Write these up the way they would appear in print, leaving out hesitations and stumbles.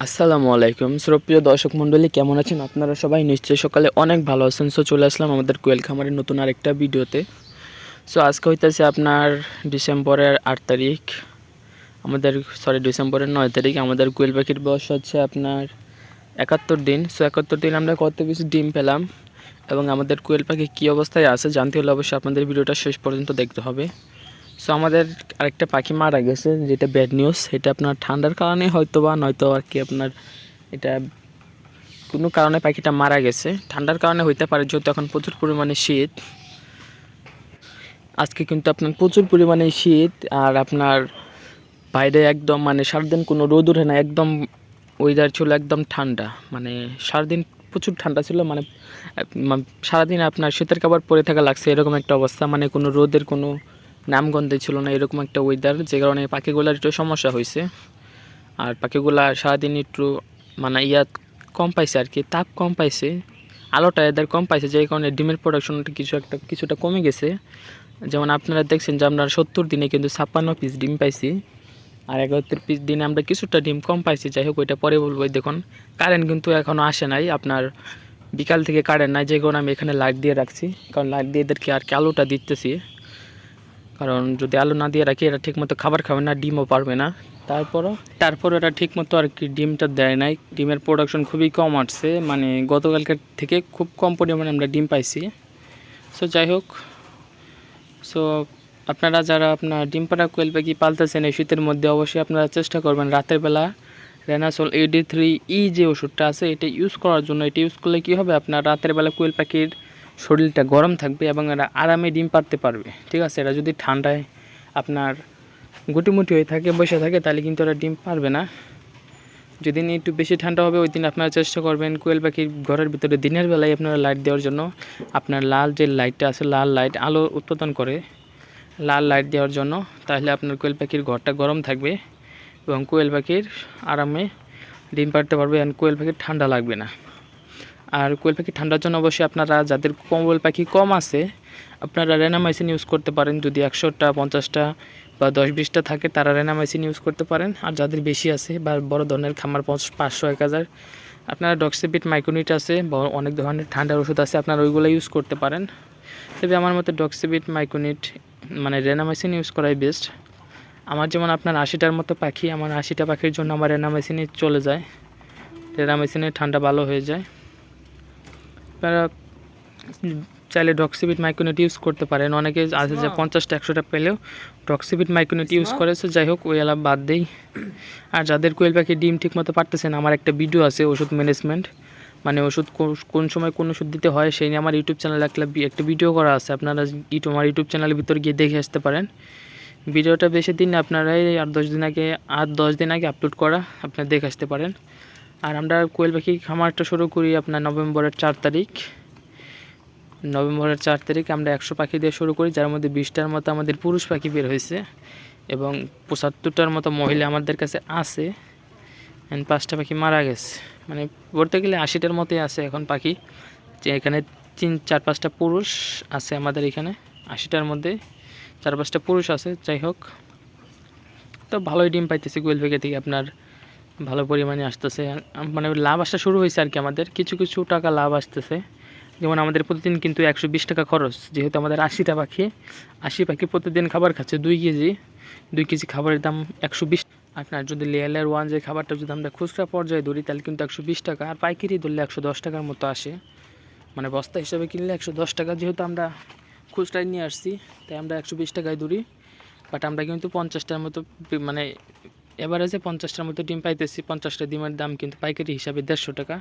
আসসালামু আলাইকুম সুপ্রিয় দর্শক মণ্ডলী, কেমন আছেন আপনারা? সবাই নিশ্চয়ই সকালে অনেক ভালো আছেন। সো চলে আসলাম আমাদের কোয়েল খামারের নতুন আরেকটা ভিডিওতে। সো আজকে হইতেছে আপনার ডিসেম্বরের 8 তারিখ, ডিসেম্বরের 9 তারিখ। আমাদের কোয়েল পাখির বয়স হচ্ছে আপনার 71 দিন। সো 71 দিন আমরা কত পিস ডিম পেলাম এবং আমাদের কোয়েল পাখি কী অবস্থায় আছে জানতে হলে অবশ্যই আপনাদের ভিডিওটা শেষ পর্যন্ত দেখতে হবে। সো আমাদের আরেকটা পাখি মারা গেছে, যেটা ব্যাড নিউজ। এটা আপনার ঠান্ডার কারণে হয়তো বা নয়তো আর কি আপনার এটা কোনো কারণে পাখিটা মারা গেছে। ঠান্ডার কারণে হইতে পারে, যেহেতু এখন প্রচুর পরিমাণে শীত। আজকে কিন্তু আপনার প্রচুর পরিমাণে শীত, আর আপনার বাইরে একদম মানে সারাদিন কোনো রোদ ওঠে না, একদম ওয়েদার ছিল একদম ঠান্ডা। মানে সারাদিন প্রচুর ঠান্ডা ছিল, মানে সারাদিন আপনার শীতের কাপড় পরে থাকা লাগছে, এরকম একটা অবস্থা। মানে কোনো রোদের কোনো নামগন্ধে ছিল না, এরকম একটা ওয়েদার, যে কারণে পাখিগুলোর একটু সমস্যা হয়েছে। আর পাখিগুলা সারাদিন একটু মানে কম পাইছে আর কি, তাপ কম পাইছে, আলোটা এদের কম পাইছে, যে কারণে ডিমের প্রোডাকশনটা কিছুটা কমে গেছে। যেমন আপনারা দেখছেন যে আমরা 70 দিনে কিন্তু 56 পিস ডিম পাইছি, আর 71 পিস দিনে আমরা কিছুটা ডিম কম পাইছি। যাই হোক, ওইটা পরে বলবো। দেখুন, কারেন্ট কিন্তু এখনও আসে নাই, আপনার বিকাল থেকে কারেন্ট নাই, যে কারণে আমি এখানে লাইট দিয়ে রাখছি। কারণ লাইট দিয়ে এদেরকে আর কি আলোটা দিতেছি, কারণ যদি আলো না দিয়ে রাখি এরা ঠিকমতো খাবার খাবে না, ডিমও পারবে না। তারপর এটা ঠিকমতো আর কি ডিমটা দেয় নাই। ডিমের প্রোডাকশন খুবই কম আসছে, মানে গতকালকের থেকে খুব কম পরিমাণে আমরা ডিম পাইছি। সো যাই হোক, সো আপনারা যারা আপনার ডিম পাড়া কোয়েল পাখি পালতেছেন এই শীতের মধ্যে, অবশ্যই আপনারা চেষ্টা করবেন রাতের বেলা রেনাসল AD3E যে ওষুধটা আছে এটা ইউজ করার জন্য। এটা ইউজ করলে কী হবে, আপনার রাতের বেলা কোয়েল পাখির শরীরটা গরম থাকবে এবং এরা আরামে ডিম পাড়তে পারবে। ঠিক আছে, এরা যদি ঠান্ডায় আপনার গুটিমুটি হয়ে থাকে, বসে থাকে, তাহলে কিন্তু এরা ডিম পারবে না। যেদিন একটু বেশি ঠান্ডা হবে ওই দিন আপনারা চেষ্টা করবেন কোয়েল পাখির ঘরের ভিতরে দিনের বেলায় আপনারা লাইট দেওয়ার জন্য। আপনার লাল যে লাইটটা আছে, লাল লাইট আলো উৎপাদন করে, লাল লাইট দেওয়ার জন্য। তাহলে আপনার কোয়েল পাখির ঘরটা গরম থাকবে এবং কোয়েল পাখির আরামে ডিম পাড়তে পারবে, এবং কোয়েল পাখির ঠান্ডা লাগবে না। আর কোয়েল পাখি ঠান্ডার জন্য অবশ্যই আপনারা যাদের কোয়েল পাখি কম আছে, আপনারা রেনামাইসিন ইউজ করতে পারেন। যদি 100টা 50টা বা 10-20টা থাকে, তারা রেনামাইসিন ইউজ করতে পারেন। আর যাদের বেশি আছে বা বড় ধরনের খামার 500-1000, আপনারা ডক্সিবিট মাইক্রোনিট আছে, অনেক ধরনের ঠান্ডার ওষুধ আছে, আপনারা ওইগুলো ইউজ করতে পারেন। তবে আমার মতে ডক্সিবিট মাইক্রোনিট মানে রেনামাইসিন ইউজ করাই বেস্ট। আমার যেমন আপনার 80টার মতো পাখি, আমার 80টা পাখির জন্য আমার রেনামাইসিনই চলে যায়। রেনামাইসিনে ঠান্ডা ভালো হয়ে যায়। আপনারা চাইলে ডক্সিবিট মাইক্রোনিট ইউজ করতে পারেন। অনেকে আছে যে 50টা 100টা পেলেও ডক্সিবিট মাইক্রোনিট ইউজ করেছে। যাই হোক, ওই এলা বাদ দেই। আর যাদের কোয়েল পাখি ডিম ঠিকমতো পারতেছেন, আমার একটা ভিডিও আছে ওষুধ ম্যানেজমেন্ট, মানে ওষুধ কোন সময় কোন ওষুধ দিতে হয় সেই নিয়ে আমার ইউটিউব চ্যানেলে একটা ভিডিও করা আছে। আপনারা আমার ইউটিউব চ্যানেলের ভিতরে গিয়ে দেখে আসতে পারেন। ভিডিওটা বেশি দিন আপনারাই 8-10 দিন আগে আপলোড করা, আপনারা দেখে আসতে পারেন। আর আমরা কোয়েল পাখি খামারটা শুরু করি আপনার নভেম্বরের 4 তারিখ। আমরা 100 পাখি দিয়ে শুরু করি, যার মধ্যে 20টার মতো আমাদের পুরুষ পাখি বের হয়েছে এবং 75টার মতো মহিলা আমাদের কাছে আছে। 5টা পাখি মারা গেছে, মানে বলতে গেলে 80টার মতোই আছে এখন পাখি। যে এখানে 4-5টা পুরুষ আছে আমাদের এখানে, 80টার মধ্যে 4-5টা পুরুষ আছে। যাই হোক, তো ভালোই ডিম পাইতেছি কোয়েল পাখি থেকে, আপনার ভালো পরিমাণে আসতেছে, মানে লাভ আসা শুরু হয়েছে আর কি। আমাদের কিছু কিছু টাকা লাভ আসতেছে। যেমন আমাদের প্রতিদিন কিন্তু 120 টাকা খরচ, যেহেতু আমাদের 80টা পাখি, 80 পাখি প্রতিদিন খাবার খাচ্ছে 2 কেজি খাবারের দাম 120। আপনার যদি লেয়ার 1 যে খাবারটা যদি আমরা খুচরা পর্যায়ে ধরি, তাহলে কিন্তু 120 টাকা, আর পাইকারি ধরলে 110 টাকার মতো আসে। মানে বস্তা হিসাবে কিনলে 110 টাকা, যেহেতু আমরা খুচরায় নিয়ে আসছি তাই আমরা 120 টাকায় ধরি। বাট আমরা কিন্তু 50টার মতো, মানে এভারেজে 50টার মতো ডিম পাইতেছি। 50টা ডিমের দাম কিন্তু পাইকারি হিসাবে 150 টাকা।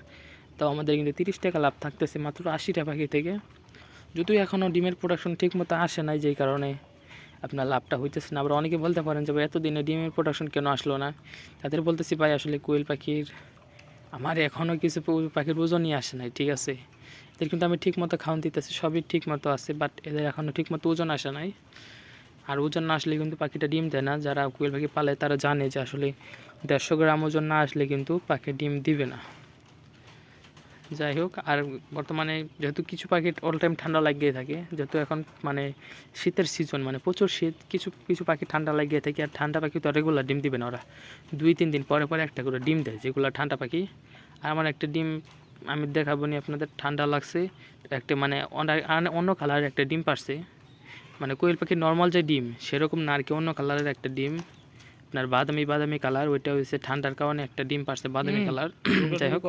তাও আমাদের কিন্তু 30 টাকা লাভ থাকতেছে মাত্র 80টা পাখি থেকে। যদিও এখনও ডিমের প্রোডাকশন ঠিক মতো আসে নাই, যেই কারণে আপনার লাভটা হইতেছে না। আবার অনেকে বলতে পারেন যে এতদিনে ডিমের প্রোডাকশন কেন আসলো না। তাদের বলতেছি, ভাই আসলে কোয়েল পাখির আমার এখনও কিছু পাখির ওজনই আসে নাই। ঠিক আছে, এদের কিন্তু আমি ঠিক মতো খাওয়ান দিতেছি, সবই ঠিক মতো আছে, বাট এদের এখনও ঠিক মতো ওজন আসে নাই। আর ওজন না আসলে কিন্তু পাখিটা ডিম দেয় না। যারা কোয়েল পাখি পালে তারা জানে যে আসলে 150 গ্রাম ওজন না আসলে কিন্তু পাখি ডিম দিবে না। যাই হোক, আর বর্তমানে যেহেতু কিছু পাখি অল টাইম ঠান্ডা লাগিয়ে থাকে, যেহেতু এখন মানে শীতের সিজন, মানে প্রচুর শীত, কিছু কিছু পাখি ঠান্ডা লাগিয়ে থাকে। আর ঠান্ডা পাখি তো রেগুলার ডিম দিবে না, ওরা 2-3 দিন পরে পরে একটা করে ডিম দেয়, যেগুলো ঠান্ডা পাখি। আর আমার একটা ডিম আমি দেখাবো নি আপনাদের, ঠান্ডা লাগছে একটা, মানে অন্য কালারের একটা ডিম পারছে, মানে কোয়েল পাখির নর্মাল যে ডিম সেরকম না আর কি, অন্য কালারের একটা ডিম, আপনার বাদামি বাদামি কালার, ওইটা হচ্ছে ঠান্ডার কারণে একটা ডিম পারছে বাদামি কালার। যাই হোক,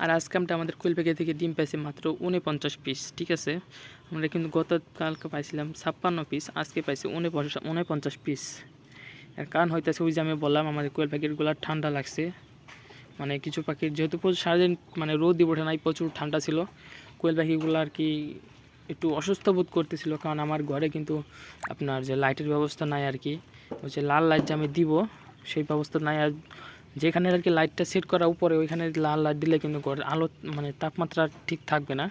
আর আজকে আমরা আমাদের কোয়েল পাখি থেকে ডিম পাইছি মাত্র 49 পিস, ঠিক আছে। আমরা কিন্তু গতকালকে পাইছিলাম 56 পিস, আজকে পাইছি 49 পিস। এর কারণ হইতেছে ওই যে আমি বললাম আমাদের কোয়েল পাখিরগুলো ঠান্ডা লাগছে, মানে কিছু পাখির যেহেতু সারাদিন মানে রোদ দিয়ে ওঠে নাই, প্রচুর ঠান্ডা ছিল, কোয়েল পাখিগুলো আর কি একটু অসুস্থ বোধ করতেছিল। কারণ আমার ঘরে কিন্তু আপনার যে লাইটের ব্যবস্থা নাই আর কি, ওই যে লাল লাইট যে আমি দিব সেই ব্যবস্থা নাই। আর যেখানে আর কি লাইটটা সেট করা উপরে, ওইখানে লাল লাইট দিলে কিন্তু ঘরের আলো মানে তাপমাত্রা ঠিক থাকবে না,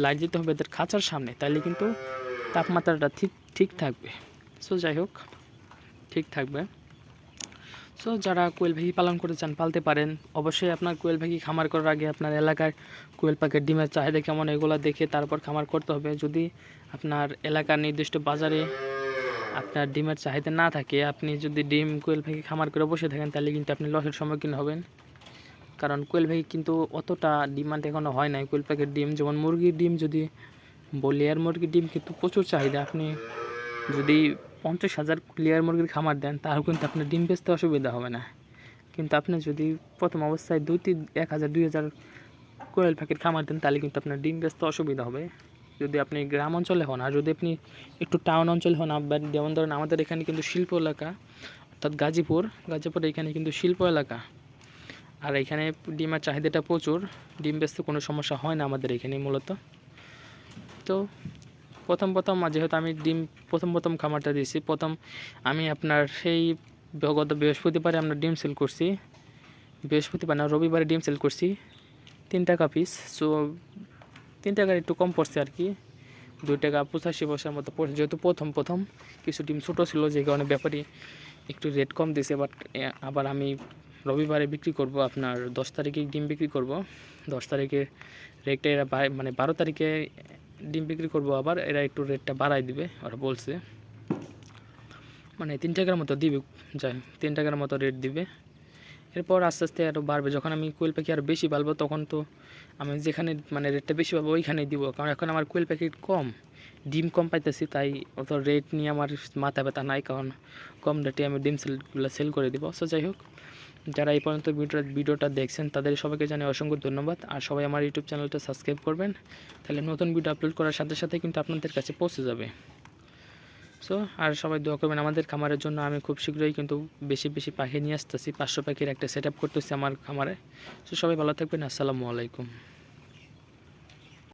লাইট দিতে হবে এদের খাঁচার সামনে, তাইলে কিন্তু তাপমাত্রাটা ঠিক থাকবে। সো যাই হোক, ঠিক থাকবে। সো যারা কোয়েল পাখি পালন করতে চান পালতে পারেন। অবশ্যই আপনার কোয়েল পাখি খামার করার আগে আপনার এলাকার কোয়েল পাখির ডিমের চাহিদা কেমন এগুলো দেখে তারপর খামার করতে হবে। যদি আপনার এলাকার নির্দিষ্ট বাজারে আপনার ডিমের চাহিদা না থাকে, আপনি যদি ডিম কোয়েল পাখি খামার করে বসে থাকেন, তাহলে কিন্তু আপনি লসের সম্মুখীন হবেন। কারণ কোয়েল পাখি কিন্তু অতটা ডিমান্ড এখনও হয় নাই। কোয়েল পাখির ডিম যেমন মুরগির ডিম যদি বলি, আর মুরগির ডিম কিন্তু প্রচুর চাহিদা। আপনি যদি 50,000 লেয়ার মুরগির খামার দেন, তাহলে কিন্তু আপনার ডিম বেচতে অসুবিধা হবে না। কিন্তু আপনি যদি প্রথম অবস্থায় 1,000-2,000 কোয়েল পাখির খামার দেন, তাহলে কিন্তু আপনার ডিম বেচতে অসুবিধা হবে যদি আপনি গ্রাম অঞ্চলে হন। আর যদি আপনি একটু টাউন অঞ্চলে হন, আপনার যেমন ধরেন আমাদের এখানে কিন্তু শিল্প এলাকা, অর্থাৎ গাজীপুর এখানে কিন্তু শিল্প এলাকা, আর এখানে ডিমের চাহিদাটা প্রচুর, ডিম বেচতে কোনো সমস্যা হয় না আমাদের এখানে মূলত। তো প্রথম যেহেতু আমি ডিম প্রথম খামারটা দিয়েছি, আমি আপনার সেই গত বৃহস্পতিবারে আমরা ডিম সেল করছি, বৃহস্পতিবার না রবিবারে ডিম সেল করছি 3 টাকা পিস। সো 3 টাকার একটু কম পড়ছে আর কি, 2 টাকা 85 পয়সার মতো পড়ছে, যেহেতু প্রথম কিছু ডিম ছোটো ছিল, যে কারণে ব্যাপারী একটু রেট কম দিয়েছে। বাট আবার আমি রবিবারে বিক্রি করব, আপনার 10 তারিখে ডিম বিক্রি করব। 10 তারিখে রেটটা এরা মানে 12 তারিখে ডিম বিক্রি করব, আবার এরা একটু রেটটা বাড়াই দিবে ওরা বলছে, মানে 3 টাকার মতো দিবে, যাই 3 টাকার মতো রেট দিবে। এরপর আস্তে আস্তে আরও বাড়বে, যখন আমি কোয়েল পাখি আরও বেশি পালবো তখন তো আমি যেখানে মানে রেটটা বেশি পাবো ওইখানেই দিব। কারণ এখন আমার কোয়েল পাখি কম, ডিম কম পাইতেছি, তাই অত রেট নিয়ে আমার মাথা ব্যথা নাই, কারণ কম রেটে আমি ডিম সেলগুলো সেল করে দিব। সো যাই হোক, যারা এই পর্যন্ত ভিডিওটা দেখছেন তাদের সবাইকে জানাই অসংখ্য ধন্যবাদ। আর সবাই আমার ইউটিউব চ্যানেলটা সাবস্ক্রাইব করবেন, তাহলে নতুন ভিডিও আপলোড করার সাথে সাথে কিন্তু আপনাদের কাছে পৌঁছে যাবে। সো আর সবাই দোয়া করবেন আমাদের খামারের জন্য। আমি খুব শীঘ্রই কিন্তু বেশি পাখি নিয়ে আসতেছি, 500 পাখির একটা সেট আপ করতেছি আমার খামারে। সো সবাই ভালো থাকবেন, আসসালামু আলাইকুম।